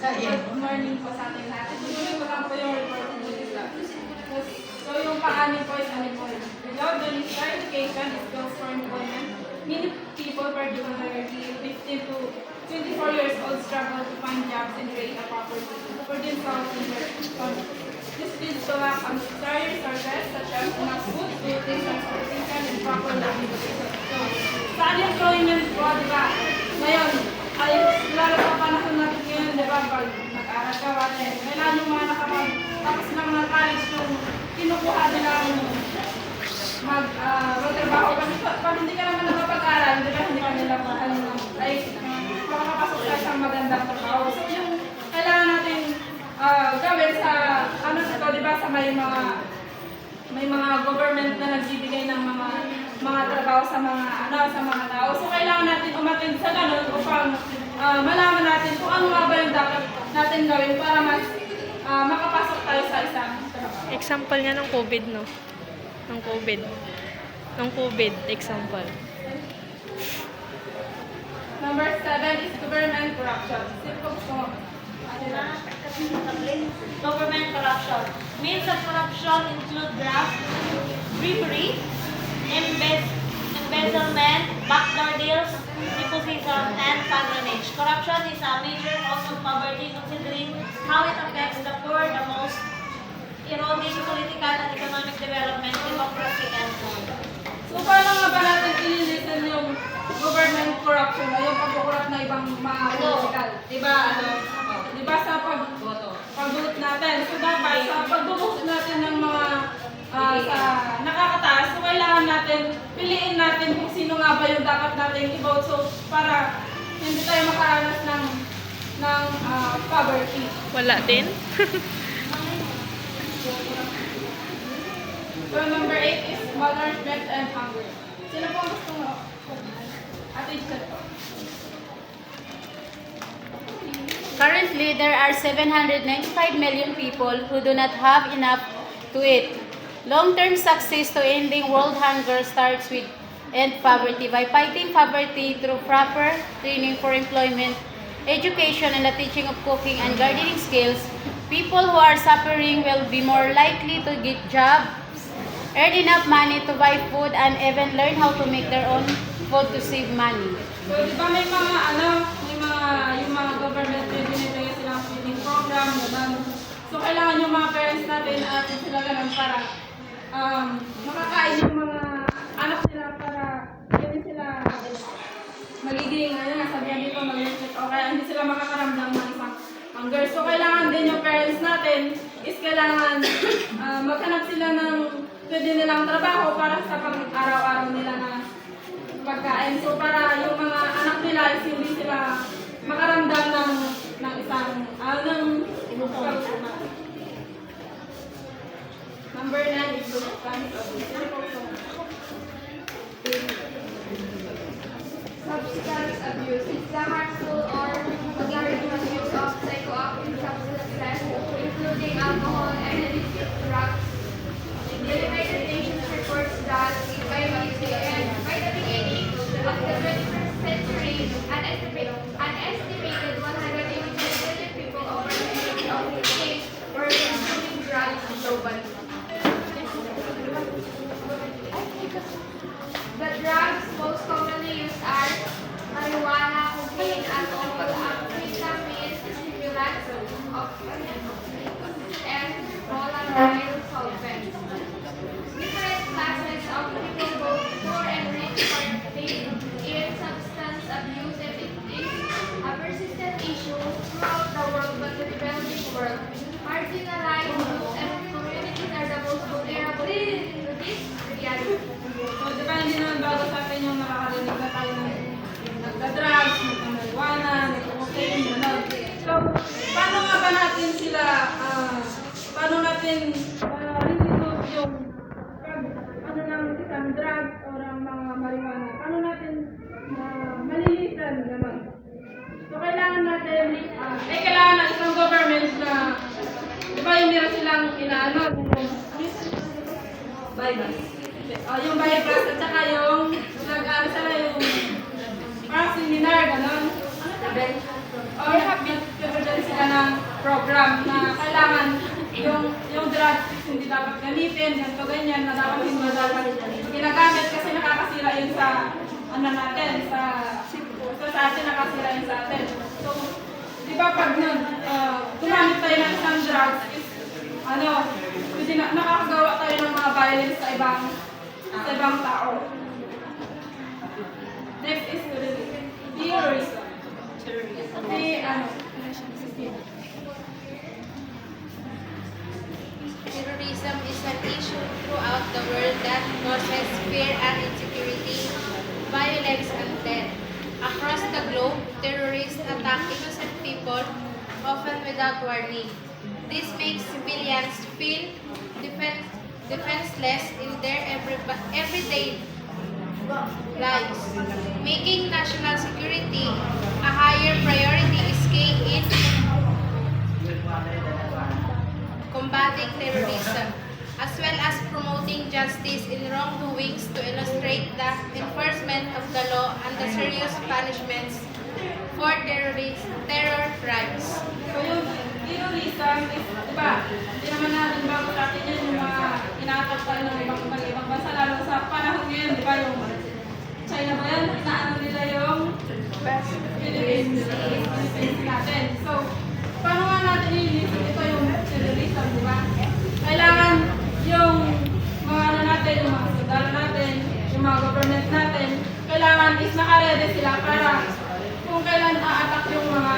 Good morning po sa ating lahat. Tuloy ko lang po yung report ng Isla. So yung paanin po is without the necessary education, skills for employment, many people, particularly 15 to 24 years old, struggle to find jobs and create a property for themselves and their family. This leads to lack of necessary resources such as enough food, clothing, transportation, and proper livelihood. So, sa unemployment po, di ba, ngayon, ay lalo sa panahon natin ngayon, di ba, pag nag-aaral ka, kailangan yung mga tapos ng mga college yung kinukuha nilang magtrabaho. Kasi pag hindi ka naman nakapag-aral, di ba, hindi ka nila makakapasok sa isang magandang trabaho. So, yung kailangan natin gawin sa, ito, di ba, sa may mga government na nagbibigay ng mga trabaho sa mga tao. So, kailangan natin umattend sa ganun upang malaman natin kung ano nga ba yung dapat natin gawin para mas makapasok tayo sa isang trabaho. Example niya ng COVID, no? Ng COVID, example. Number 7 is government corruption. Simple po. Government corruption. Means of corruption include graft, bribery, embezzlement, backdoor deals, nepotism, and patronage. Corruption is a major cause of poverty considering how it affects the poor the most, eroding political and economic development, democracy, and so on. So, paano nga ba natin ililisan yung government corruption o yung pagkukurap na ibang mga political? Diba sa pagbuot natin? So, dapat sa pagbuot natin ng mga sa nakakataas, so kailangan natin, piliin natin kung sino nga ba yung dapat natin i-vote. So, para hindi tayo makaranas ng poverty. Wala din? So, number 8 is malnourishment and hunger. Sino po ang gusto mo? Attention po. Currently, there are 795 million people who do not have enough to eat. Long-term success to ending world hunger starts with end poverty by fighting poverty through proper training for employment, education, and the teaching of cooking and gardening skills. People who are suffering will be more likely to get jobs, earn enough money to buy food, and even learn how to make their own food to save money. So, di ba may yung mga government may binibigay silang feeding program, ganun. So, kailangan yung mga parents natin sila ganun para makakain yung mga anak nila para hindi sila magiging, sabihan dito, mag-reflect o kaya hindi sila makakaramdam ng isang hunger. So, kailangan din yung parents natin is kailangan maghanap sila ng pwede nilang trabaho para sa pang-araw-araw nila na pagkain. So, para yung mga anak nila is hindi sila makaramdam ng isang Number 9 is substance abuse. Substance abuse is the harmful or dangerous use of psychoactive substances, including alcohol and illicit drugs. The United Nations reports that by the beginning of the 21st century, an estimated 185 million people over the age of 18 were consuming drugs globally. The drugs most commonly used are marijuana, cocaine, alcohol, amphetamines, stimulants, and volatile solvents. Different classes of people, both poor and rich, participate in substance abuse, and it is a persistent issue throughout the world, but the developing world. Marginalized groups and communities are the most vulnerable to this reality. So, di ba hindi naman bago sa atin yung nakakarinig na tayo ng nagda-drugs, nagda-marijuana, nagda-cocaine, gano'n. So, paano nga ba natin sila, paano natin reduce yung ng isang drugs o ng mga marijuana? Paano natin malilitan, gano'n? So, kailangan natin, kailangan ng isang government na, di ba yung meron silang inaano, bypass. Yung bypass at saka yung sila yung parang seminar, gano'n. Or habit, sila na program na kailangan yung drugs hindi dapat gamitin, ganito ganyan, na dapat hindi dapat ginagamit kasi nakakasira yun sa ano natin, sa atin, nakasira yun sa atin. So, di ba pag gumamit tayo ng isang drugs is kasi nakakagawa tayo ng mga violence sa ibang tao. Next is terrorism. Terrorism is an issue throughout the world that causes fear and insecurity, violence and death. Across the globe, terrorists attack innocent people, often without warning. This makes civilians feel defenseless in their everyday lives. Making national security a higher priority is key in combating terrorism, as well as promoting justice in wrongdoings to illustrate the enforcement of the law and the serious punishments for terror crimes. So yung terrorism is, diba, hindi naman natin bago sa atin yun yung mga inaatap tayo ng ibang bansa, lalo sa panahon ngayon, diba, yung China ba yan? Inaano nila yung Philippines natin. So, paano nga natin ililisip ito yung terrorism, diba? Kailangan yung mga natin, yung mga sundalo natin, yung mga government natin, kailangan is nakarede sila para kung kailan a-attack yung mga